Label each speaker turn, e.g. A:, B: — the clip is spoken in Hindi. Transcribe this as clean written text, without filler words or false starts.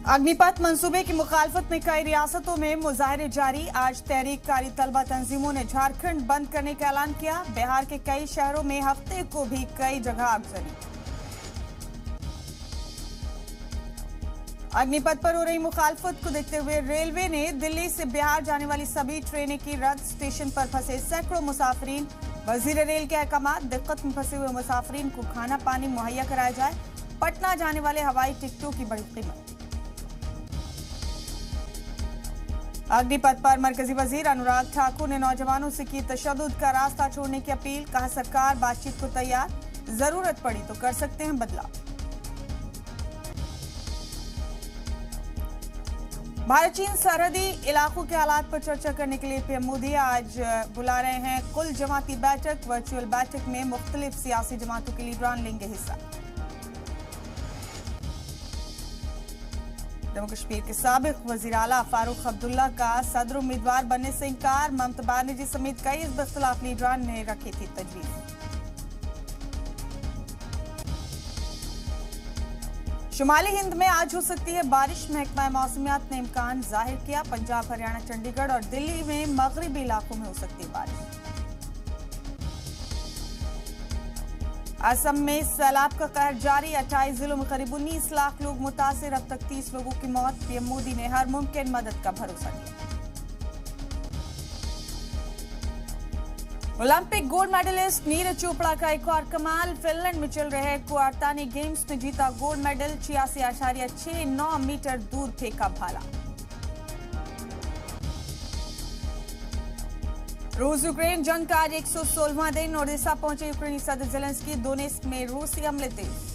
A: अग्निपथ मंसूबे की मुखालफत में कई रियासतों में मुजाहरे जारी। आज तहरीककारी तलबा तंजीमों ने झारखंड बंद करने का ऐलान किया। बिहार के कई शहरों में हफ्ते को भी कई जगह आगजनी। अग्निपथ पर हो रही मुखालफत को देखते हुए रेलवे ने दिल्ली से बिहार जाने वाली सभी ट्रेनें की रद्द। स्टेशन पर फंसे सैकड़ों मुसाफिरीन। वजीर रेल के अहकामात, दिक्कत में फंसे हुए मुसाफिरीन को खाना पानी मुहैया कराया जाए। पटना जाने वाले हवाई टिकटों की बड़ी कीमत। अग्निपथ पर मरकजी वजीर अनुराग ठाकुर ने नौजवानों से की तशद्दुद का रास्ता छोड़ने की अपील। कहा, सरकार बातचीत को तैयार, जरूरत पड़ी तो कर सकते हैं बदलाव। भारत चीन सरहदी इलाकों के हालात पर चर्चा करने के लिए पीएम मोदी आज बुला रहे हैं कुल जमाती बैठक। वर्चुअल बैठक में मुख्तलिफ सियासी जमातों के लीडरान लेंगे हिस्सा। जम्मू कश्मीर के साबिक वजीर आला फारूक अब्दुल्ला का सदर उम्मीदवार बनने से इंकार। ममता बनर्जी समेत कई इख्तिलाफ लीडरान ने रखी थी तजवीज। शुमाली हिंद में आज हो सकती है बारिश। महकमा मौसमियात ने इम्कान जाहिर किया। पंजाब, हरियाणा, चंडीगढ़ और दिल्ली में मगरिबी इलाकों में हो सकती है बारिश। असम में सैलाब का कहर जारी। 28 जिलों में करीब 19 लाख लोग मुतासिर। अब तक 30 लोगों की मौत। पीएम मोदी ने हर मुमकिन मदद का भरोसा दिया। Olympic gold medalist Neeraj Chopra का एक और कमाल। फिनलैंड में चल रहे कुआर्तानी गेम्स में जीता गोल्ड मेडल। 86.69 मीटर दूर फेंका भाला। रूस यूक्रेन जंग का आज 116वां दिन। ओडेसा पहुंचे यूक्रेनी सदर ज़ेलेंस्की। दोनेत्स्क में रूसी हमले तेज।